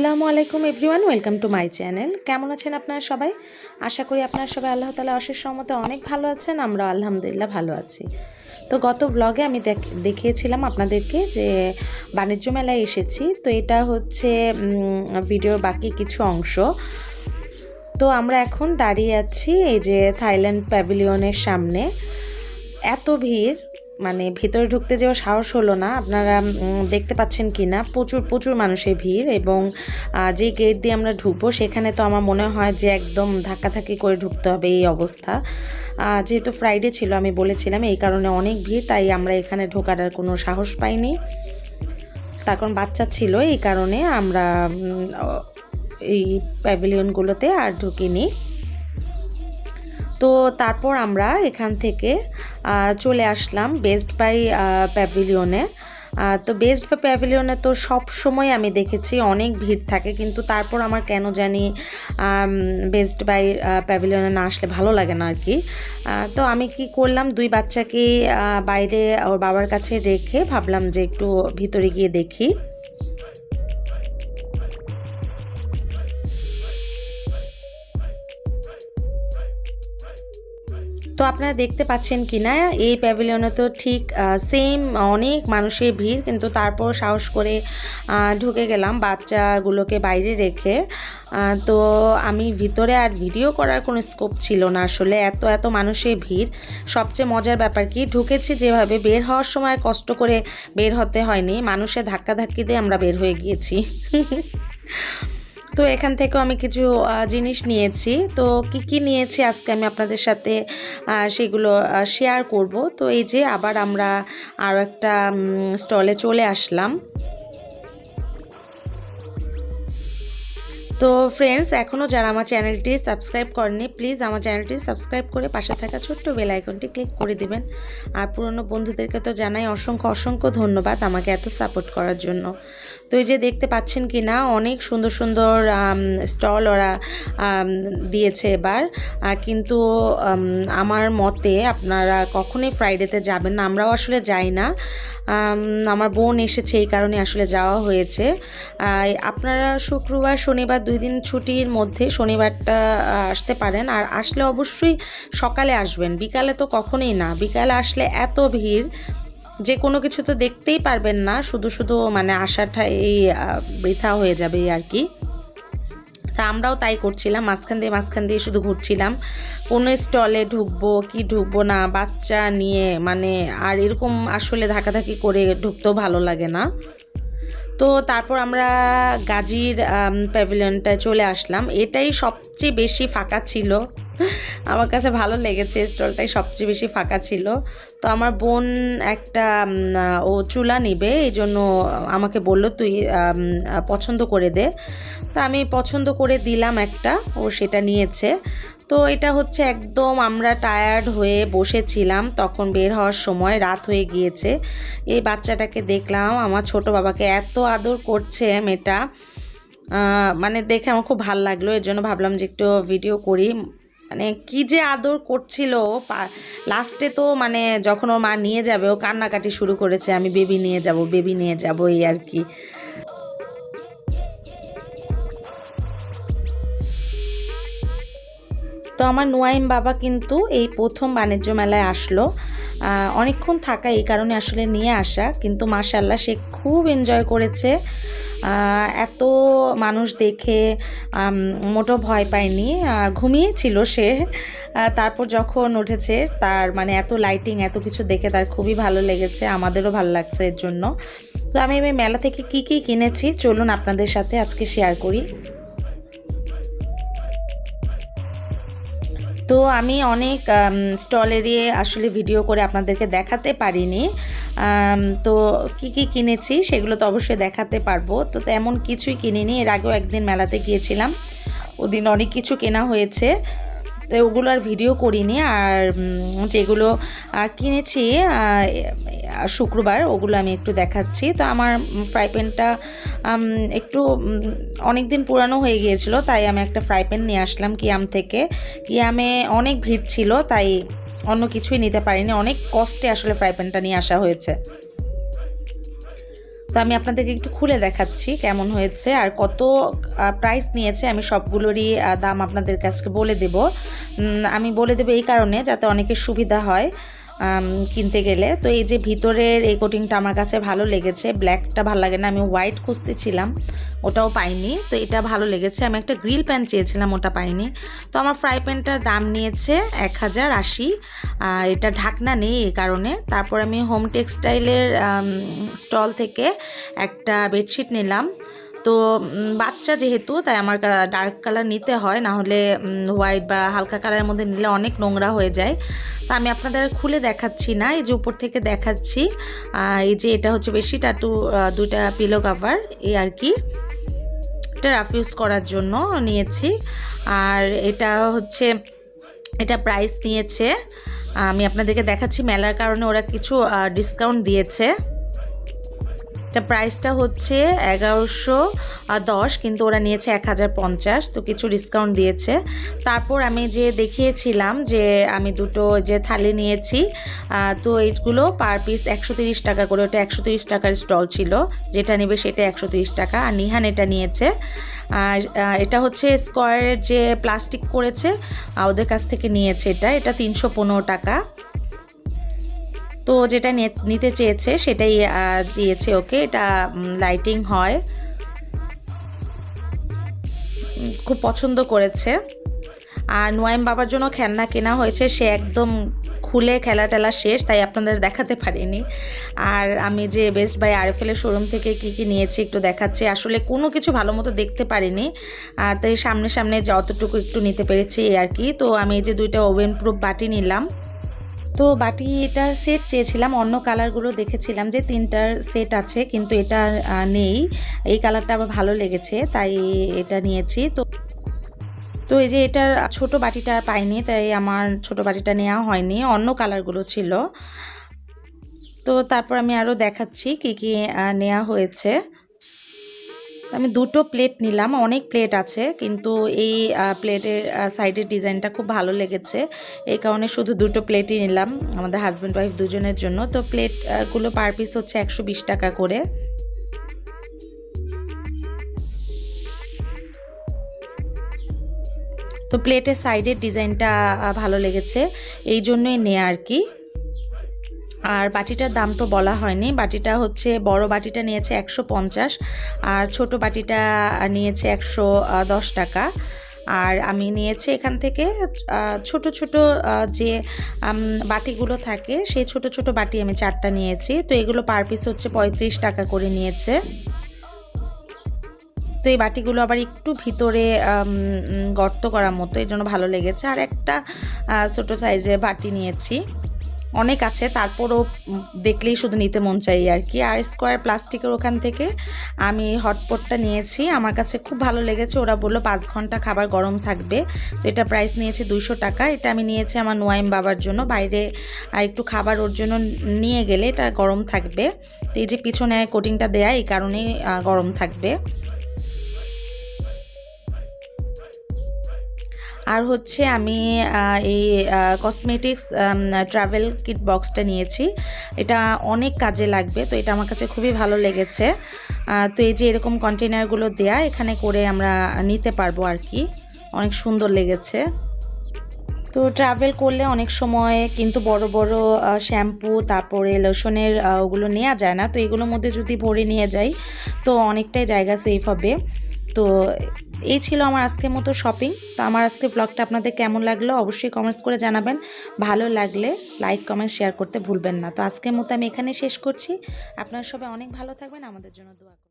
আসসালামুআলাইকুম everyone, welcome to my channel. কেমন আছেন আপনারা সবাই? আশা করি আপনারা সবাই আল্লাহ তাআলার অশেষ রহমতে অনেক ভালো আছেন। আমরা আলহামদুলিল্লাহ ভালো আছি। তো গত ব্লগে আমি দেখিয়েছিলাম আপনাদেরকে যে বাণিজ্য মেলায় এসেছি। তো এটা হচ্ছে ভিডিওর বাকি কিছু অংশ। তো আমরা এখন দাঁড়িয়ে আছি এই যে থাইল্যান্ড প্যাভিলিয়নের সামনে। এত ভিড়, মানে ভিতরে ঢুকতে যেও সাহস হলো না। আপনারা দেখতে পাচ্ছেন কি না, প্রচুর মানুষের ভিড়। এবং যে গেট দিয়ে আমরা ঢুকবো সেখানে তো আমার মনে হয় যে একদম ধাক্কাধাক্কি করে ঢুকতে হবে এই অবস্থা। যেহেতু ফ্রাইডে ছিল, আমি বলেছিলাম, এই কারণে অনেক ভিড়, তাই আমরা এখানে ঢোকার আর কোনো সাহস পাইনি। তার কারণ বাচ্চা ছিল, এই কারণে আমরা এই প্যাভিলিয়নগুলোতে আর ঢুকিনি। তো তারপর আমরা এখান থেকে চলে আসলাম বেস্ট বাই প্যাভিলিয়নে। তো বেস্ট বাই প্যাভিলিয়নে তো সব সময় আমি দেখেছি অনেক ভিড় থাকে, কিন্তু তারপর আমার কেন জানি বেস্ট বাই প্যাভিলিয়নে না আসলে ভালো লাগে না আর কি। তো আমি কি করলাম, দুই বাচ্চাকে বাইরে ওর বাবার কাছে রেখে ভাবলাম যে একটু ভিতরে গিয়ে দেখি। তো আপনারা দেখতে পাচ্ছেন কি না, এই প্যাভিলিয়নে তো ঠিক সেম অনেক মানুষের ভিড়, কিন্তু তারপর সাহস করে ঢুকে গেলাম বাচ্চাগুলোকে বাইরে রেখে। তো আমি ভিতরে আর ভিডিও করার কোনো স্কোপ ছিল না আসলে, এত মানুষের ভিড়। সবচেয়ে মজার ব্যাপার কি, ঢুকেছি যেভাবে, বের হওয়ার সময় কষ্ট করে বের হতে হয়নি, মানুষের ধাক্কাধাক্কি দিয়ে আমরা বের হয়ে গিয়েছি। তো এখান থেকেও আমি কিছু জিনিস নিয়েছি। তো কি নিয়েছি আজকে আমি আপনাদের সাথে সেগুলো শেয়ার করব। তো এই যে আবার আমরা আরও একটা স্টলে চলে আসলাম। তো ফ্রেন্ডস, এখনও যারা আমার চ্যানেলটি সাবস্ক্রাইব করেনি, প্লিজ আমার চ্যানেলটি সাবস্ক্রাইব করে পাশে থাকা ছোট্ট বেল আইকনটি ক্লিক করে দিবেন। আর পুরনো বন্ধুদেরকে তো জানাই অসংখ্য ধন্যবাদ আমাকে এত সাপোর্ট করার জন্য। তো এই যে দেখতে পাচ্ছেন কি না, অনেক সুন্দর স্টল ওরা দিয়েছে এবার। কিন্তু আমার মতে আপনারা কখনোই ফ্রাইডেতে যাবেন না, আমরাও আসলে যাই না। আমার বোন এসেছে, এই কারণে আসলে যাওয়া হয়েছে। আপনারা শুক্রবার শনিবার 2 দিন ছুটির মধ্যে শনিবারটা আসতে পারেন। আর আসলে অবশ্যই সকালে আসবেন, বিকালে তো কখনোই না। বিকালে আসলে এত ভিড় যে কোনো কিছু তো দেখতেই পারবেন না, শুধু মানে আসাটা এই বৃথা হয়ে যাবে আর কি। তা আমরাও তাই করছিলাম, মাঝখান দিয়ে শুধু ঘুরছিলাম, কোনো স্টলে ঢুকবো না বাচ্চা নিয়ে, মানে আর এরকম আসলে ধাক্কাধাক্কি করে ঢুকতেও ভালো লাগে না। তো তারপর আমরা গাজীর প্যাভিলিয়নটায় চলে আসলাম। এটাই সবচেয়ে বেশি ফাঁকা ছিল, আমার কাছে ভালো লেগেছে, স্টলটাই সবচেয়ে বেশি ফাঁকা ছিল। তো আমার বোন একটা ও চুলা নিবে, এই জন্য আমাকে বলল তুই পছন্দ করে দে। তো আমি পছন্দ করে দিলাম একটা, ও সেটা নিয়েছে। তো এটা হচ্ছে একদম আমরা টায়ার্ড হয়ে বসেছিলাম, তখন বের হওয়ার সময় রাত হয়ে গিয়েছে। এই বাচ্চাটাকে দেখলাম, আমার ছোট বাবাকে এত আদর করছে মেয়েটা, মানে দেখে আমার খুব ভালো লাগলো। এর জন্য ভাবলাম যে একটু ভিডিও করি। মানে কি যে আদর করছিল, লাস্টে তো মানে যখন ওর মা নিয়ে যাবে ও কান্নাকাটি শুরু করেছে, আমি বেবি নিয়ে যাব এই আর কি। তো আমার নুয়াইম বাবা কিন্তু এই প্রথম বাণিজ্য মেলায় আসলো, অনেকক্ষণ থাকা, এই কারণে আসলে নিয়ে আসা। কিন্তু মাশাআল্লাহ সে খুব এনজয় করেছে, এত মানুষ দেখে মোটো ভয় পায়নি, ঘুমিয়েছিল সে। তারপর যখন উঠেছে, তার মানে এত লাইটিং এত কিছু দেখে তার খুবই ভালো লেগেছে, আমাদেরও ভালো লাগছে এর জন্য। তো আমি এই মেলা থেকে কি কিনেছি চলুন আপনাদের সাথে আজকে শেয়ার করি। তো আমি অনেক স্টলেরই আসলে ভিডিও করে আপনাদেরকে দেখাতে পারিনি। তো কি কিনেছি সেগুলো তো অবশ্যই দেখাতে পারবো। তো তেমন কিছুই কিনিনি, এর আগেও একদিন মেলাতে গিয়েছিলাম, ওদিন অনেক কিছু কেনা হয়েছে, তো ওগুলো আর ভিডিও করিনি। আর যেগুলো কিনেছি শুক্রবার, ওগুলো আমি একটু দেখাচ্ছি। তো আমার ফ্রাই প্যানটা একটু অনেক দিন পুরানো হয়ে গিয়েছিল, তাই আমি একটা ফ্রাই প্যান নিয়ে আসলাম কিয়াম থেকে। কিয়ামে অনেক ভিড় ছিল, তাই অন্য কিছুই নিতে পারিনি, অনেক কষ্টে আসলে ফ্রাই প্যানটা নিয়ে আসা হয়েছে। তো আমি আপনাদেরকে একটু খুলে দেখাচ্ছি কেমন হয়েছে আর কত প্রাইস নিয়েছে। আমি সবগুলোরই দাম আপনাদের কাছে বলে দেব। আমি বলে দেব এই কারণে যাতে অনেকের সুবিধা হয় কিনতে গেলে। তো এই যে ভিতরের এই কোটিংটা আমার কাছে ভালো লেগেছে, ব্ল্যাকটা ভালো লাগে না, আমি হোয়াইট খুঁজতেছিলাম ওটাও পাইনি, তো এটা ভালো লেগেছে। আমি একটা গ্রিল প্যান চেয়েছিলাম, ওটা পাইনি। তো আমার ফ্রাই প্যানটার দাম নিয়েছে 1080। এটা ঢাকনা নেই এই কারণে। তারপর আমি হোম টেক্সটাইলের স্টল থেকে একটা বেডশিট নিলাম। তো বাচ্চা যেহেতু, তাই আমার ডার্ক কালার নিতে হয়, না হলে হোয়াইট বা হালকা কালারের মধ্যে নিলে অনেক নোংরা হয়ে যায়। তো আমি আপনাদের খুলে দেখাচ্ছি না, এই যে উপর থেকে দেখাচ্ছি। এই যে এটা হচ্ছে বেডশিট আর দুইটা পিলো কভার, এই আর কি। এটা রাফ ইউজ করার জন্য নিয়েছি। আর এটা হচ্ছে, এটা প্রাইস নিয়েছে, আমি আপনাদেরকে দেখাচ্ছি, মেলার কারণে ওরা কিছু ডিসকাউন্ট দিয়েছে। এটা প্রাইসটা হচ্ছে 1110, কিন্তু ওরা নিয়েছে 1050, তো কিছু ডিসকাউন্ট দিয়েছে। তারপর আমি যে দেখিয়েছিলাম যে আমি দুটো যে থালি নিয়েছি, তো এইগুলো পার পিস 130 টাকা করে। ওটা 130 টাকার স্টল ছিল, যেটা নেবে সেটা 130 টাকা। আর নিহান এটা নিয়েছে। আর এটা হচ্ছে স্কোয়ারের যে প্লাস্টিক করেছে ওদের কাছ থেকে নিয়েছে, এটা 315 টাকা। তো যেটা নিতে চেয়েছে সেটাই দিয়েছে ওকে। এটা লাইটিং হয়, খুব পছন্দ করেছে। আর নোয়াইম বাবার জন্য খেলনা কেনা হয়েছে, সে একদম খুলে খেলা টেলা শেষ, তাই আপনাদের দেখাতে পারিনি। আর আমি যে বেস্ট বাই আরএফএল শোরুম থেকে কি নিয়েছি একটু দেখাচ্ছি। আসলে কোনো কিছু ভালো মতো দেখতে পারিনি, তাই সামনে সামনে যতটুকু একটু নিতে পেরেছি এই আর কি। তো আমি এই যে দুইটা ওভেন প্রুফ বাটি নিলাম। তো বাটিটার সেট চেয়েছিলাম, অন্য কালারগুলো দেখেছিলাম যে 3টার সেট আছে, কিন্তু এটা নেই। এই কালারটা আমার ভালো লেগেছে, তাই এটা নিয়েছি। তো এই যে এটার ছোট বাটিটা পাইনি, তাই আমার ছোট বাটিটা নেওয়া হয়নি, অন্য কালারগুলো ছিল। তো তারপর আমি আরও দেখাচ্ছি কি নেওয়া হয়েছে। আমি দুটো প্লেট নিলাম, অনেক প্লেট আছে, কিন্তু এই প্লেটের সাইডের ডিজাইনটা খুব ভালো লেগেছে, এই কারণে শুধু দুটো প্লেটই নিলাম আমাদের হাজব্যান্ড ওয়াইফ দুজনের জন্য। তো প্লেটগুলো পার পিস হচ্ছে 120 টাকা করে। তো প্লেটের সাইডের ডিজাইনটা ভালো লেগেছে, এই জন্যই নেয়া আর কি। আর বাটিটার দাম তো বলা হয়নি। বাটিটা হচ্ছে বড় বাটিটা নিয়েছে 150, আর ছোট বাটিটা নিয়েছে 110 টাকা। আর আমি নিয়েছি এখান থেকে ছোট ছোট যে বাটিগুলো থাকে, সেই ছোট ছোট বাটি আমি 4টা নিয়েছি। তো এগুলো পার পিস হচ্ছে 35 টাকা করে নিয়েছে। তো এই বাটিগুলো আবার একটু ভিতরে গর্ত করার মতো, এই জন্য ভালো লেগেছে। আর একটা ছোট সাইজের বাটি নিয়েছি, অনেক আছে, তারপরও দেখলেই শুধু নিতে মন চাই আর কি। আর স্কোয়ার প্লাস্টিকের ওখান থেকে আমি হটপটটা নিয়েছি, আমার কাছে খুব ভালো লেগেছে। ওরা বললো 5 ঘন্টা খাবার গরম থাকবে। তো এটা প্রাইস নিয়েছে 200 টাকা। এটা আমি নিয়েছি আমার নোয়াইম বাবার জন্য, বাইরে একটু খাবার ওর জন্য নিয়ে গেলে এটা গরম থাকবে। তো এই যে পিছনে কোটিংটা দেয়া, এই কারণেই গরম থাকবে। আর হচ্ছে আমি এই কসমেটিক্স ট্রাভেল কিট বক্সটা নিয়েছি, এটা অনেক কাজে লাগবে। তো এটা আমার কাছে খুবই ভালো লেগেছে। তো এই যে এরকম কন্টেনারগুলো দেয়া, এখানে করে আমরা নিতে পারবো আর কি, অনেক সুন্দর লেগেছে। তো ট্রাভেল করলে অনেক সময় কিন্তু বড় বড় শ্যাম্পু তারপরে লোশনের ওগুলো নেওয়া যায় না। তো এগুলোর মধ্যে যদি ভরে নিয়ে যাই তো অনেকটাই জায়গা সেভ হবে। তো এই ছিল আমার আজকের মতো শপিং। তো আমার আজকে ব্লগটা আপনাদের কেমন লাগলো অবশ্যই কমেন্টস করে জানাবেন। ভালো লাগলে লাইক কমেন্ট শেয়ার করতে ভুলবেন না। তো আজকের মতো আমি এখানে শেষ করছি। আপনারা সবাই অনেক ভালো থাকবেন, আমাদের জন্য দোয়া করবেন।